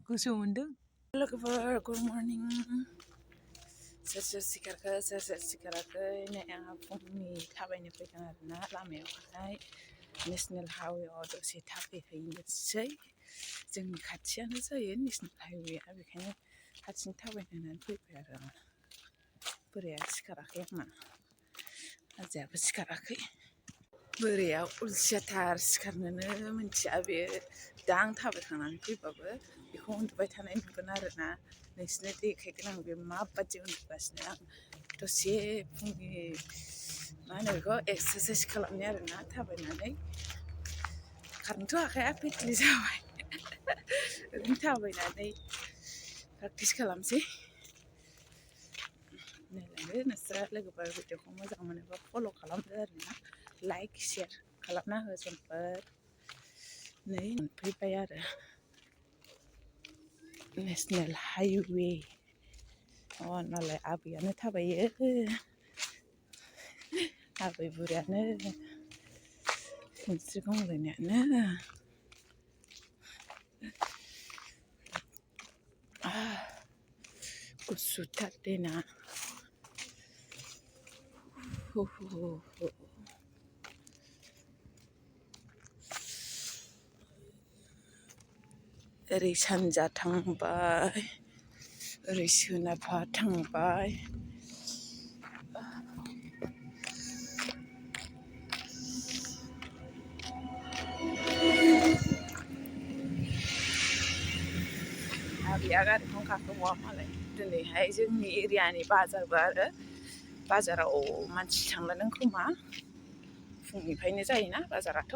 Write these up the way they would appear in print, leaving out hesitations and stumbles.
गुसु मोनदों लोगोफोर गुड मर्निं सोर सिखाराखै नै आंहा फुंनि थाबायनो फैदों आरोना लामायावहाय नेसनेल हाइवेआव दसे थाबायहैनोसै जोंनि खाथियानो जायो नेसनेल हाइवेआ बेखायनो हारसिं थाबायनो होननानै फैबाय आरो आं बोराया सिखाराखै आंना आजायाबो सिखाराखै बोराया अलसियाथार सिखारनोनो मिथिया बे दा आं थाबायखांनानै फैबाबो बेखौ उन्दुबाय थानाय नुगोन आरोना नोंसिनो देखायगोन आं बे माबायदि उन्दुगासिनो आं दसे फुंनि मा होनो बेखौ एक्सारसाइस खालामनाय आरोना थाबायनानै खारनोथ' हाखाया पेटलि जाबाय ओरैनो थाबायनानै प्रेक्टिस खालामसै नायलांदो नोंस्रा लोगोफोर भिडिअखौ मोजां मोनोबा फल' खालामदो आरोना लाइक शेयार खालामना हो जोंफोर नै मोनफैबाय आरो नेसनेल हाइवे मालाय आबैयानो थाबायो आबै बुरियानो सिनस्रि गंलायनायानो गुसुथार देना ओरै सानजा थांबाय ओरै सोनाबहा थांबाय आबैया गारिखौनो गाखोबावा मालाय दिनैहाय जोंनि एरियानि बाजारबो आरो बाजाराव मानसि थांलानो खोमा फुंनिफ्रायनो जायोना बाजाराथ'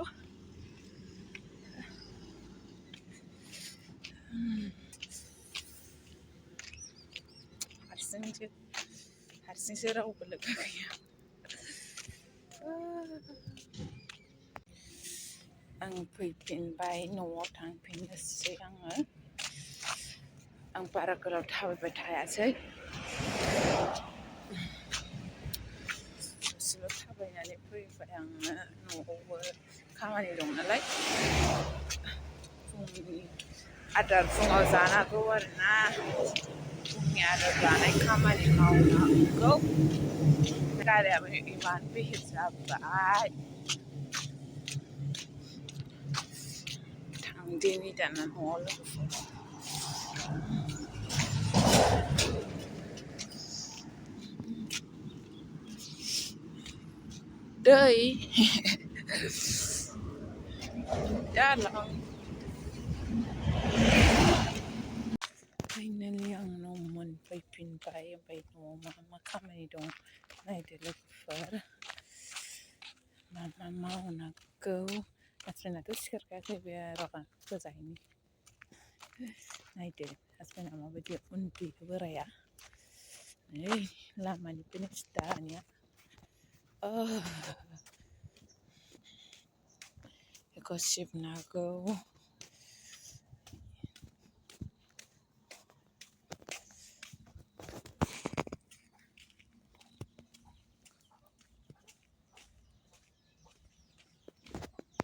हारसिंसो रावबो लोगो गैया आं फैफिनबाय न'आव थांफिननोसै आं बारा गोलाव थाबायबाय थायासै ससेल' थाबायनानै फैबाय आङो न'आवबो खामानि दं नालाय फुंनि आदार फुङाव जानांगौ आरोना फुंनि आदार जानाय खामानि मावनांगौ गारियाबो इमान बिहिर जाबाय थांदिनि दाना न'आव लोगोफोर दै दालां फाइनालि आं न' मोनफैफिनबाय ओमफ्राय न'आव मा खामानि दं नायदो लोगोफोर मा मावनांगौ हासबेन्डआथ' सिखारखायाखै बे रागा गोजायैनि नायदो हासबेन्डआ माबायदि उन्दुयो बोराया नै लामानिफ्रायनो दानिया बेखौ सिबनांगौ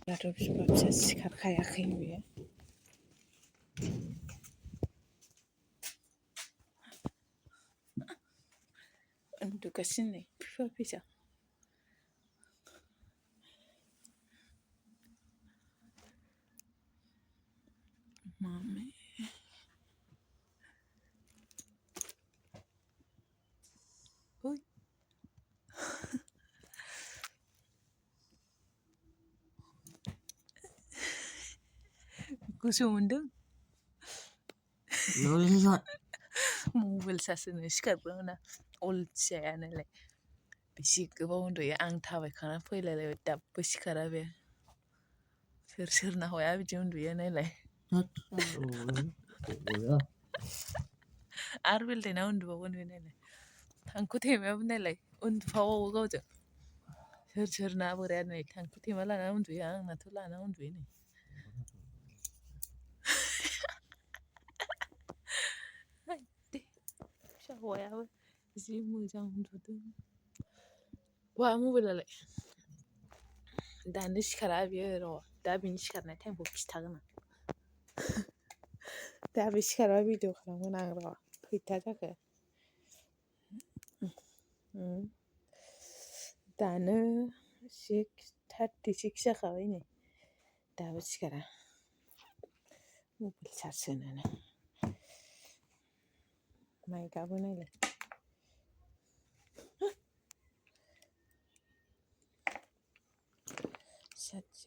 दाथ' बिफा फिसा सिखारखायाखै बेयो उन्दुगासिनो नै बिफा फिसा मामे ओइ गुसु मोनदों मबाइल चार्ज होनो सिखारग्रोमोना अलसियायानोलाय बेसे गोबाव उन्दुयो आं थाबायखांनानै फैलायलायबाय दाबो सिखारा बे सोरना हया बिदि उन्दुयो नायलाय आरो बेलदायना उन्दुबावगोन बे नायलाय थांखु थेमायाबो नायलाय उन्दुफावो गावजों सोरना बोराया नै थांखु थेमा लाना उन्दुयो आंनाथ' लाना उन्दुयो नै फिसा हौवायाबो जि मोजां उन्दुदों बहा मबाइलालाय दानो सिखारा बियो र' दा बिनि सिखारनाय टाइमखौ खिथागोन आं दाबो सिखारबा भिडिअ खालामगोन आं र' खैथा जाखो दानो 6:36 जाखाबाय नै दाबो सिखारा मबाइल चार्ज होनानै माइ गाबो नायलाय चार्ज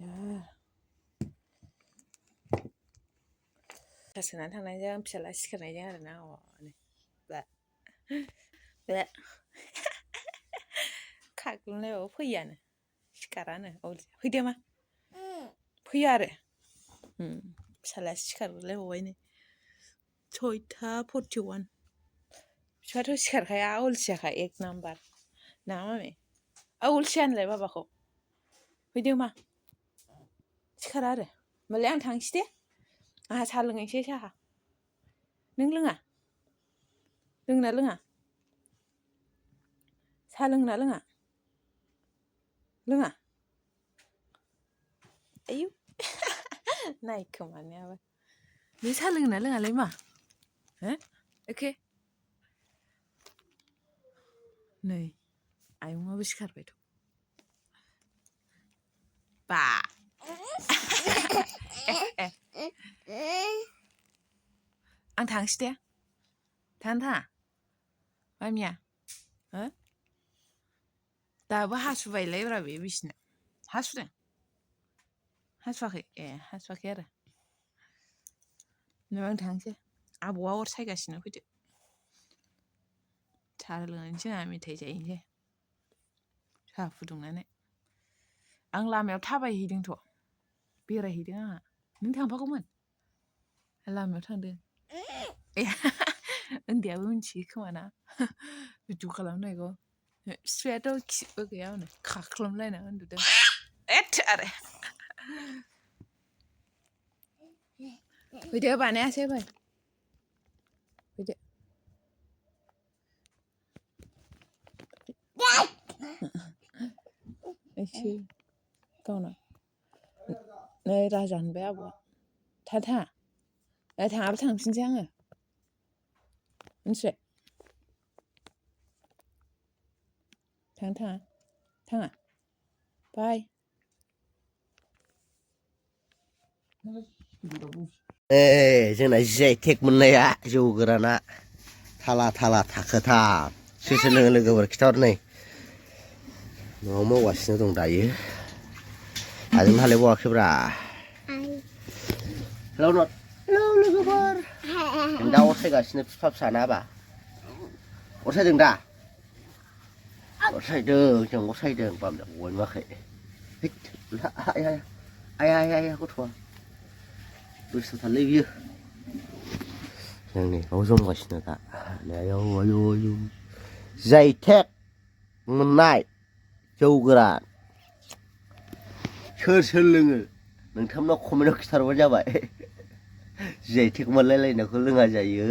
होनानै थांनायजों फिसाला सिखारनायजों आरोना बे खाग्लुंलायबाबो फैयानो सिखारानो फैदो मा फैया आरो फिसालाया सिखारलायबावबायनो 6:41 बिफाथ' सिखारखाया अलसियाखा 1 नाम्बार ना मामे अलसिया होनलाय बाबाखौ फैदो मा सिखारा आरो होमबालाय आं थांसै दे आंहा साहा लोंहैसै साहा नों लोङा लोंना लोङा साहा लोंना लोङा लोङा आयु नायखोमानायाबो नों साहा लोंना लोङालाय मा हो एखे नै आयंआबो सिखारबायथ' बा आं थांसै दे थाङा मामिया हो दाबो हासुबायलायब्रा बे बिसिना हासुदों हासुवाखै हासुवाखै आरो नै आं थांसै आबौआ अर सायगासिनो फैदो साहा लोंनोसै आंहा मेथाइ जाहैनोसै साहा फुदुंनानै आं लामायाव थाबायहैदोंथ' बेरायहैदों आंहा नों थांफागौमोन लामायाव थांदों उन्दैयाबो मिथियो खोमाना भिडिअ खालामनो नायगौ बिफायाथ' खिबो गैया हनै खाख्लोमलायना उन्दुदों आरो फैदो बानायासै फै फैदो एसे गावना नै राजा होनबाय आबौआ थाङा थाङाबा थांफिनसै आङो मिथिबाय थाङा बाय जोंना JTEC मोननाया जौ गोराना थाला थाखोथाम सोर लोङो लोगोफोर खिथाहर नै न'आव मावगासिनो दं दायो आजों हालेवबावाखैब्रा हेलौ लोगोफोर दा अर सायगासिनो बिफा फिसाना बा अर सायदों दा अर सायदों जों अर सायदों बामजा गय माखै आया गथ'आ बुस्थुथारलै बियो जोंनि न'आव जमगासिनो दा आयौ JTEC मोननाय जौ गोरान सोर लोङो नोंथांमोना कमेन्टआव खिथाहरबानो जाबाय JTEC मोनलायलायनायखौ लोङा जायो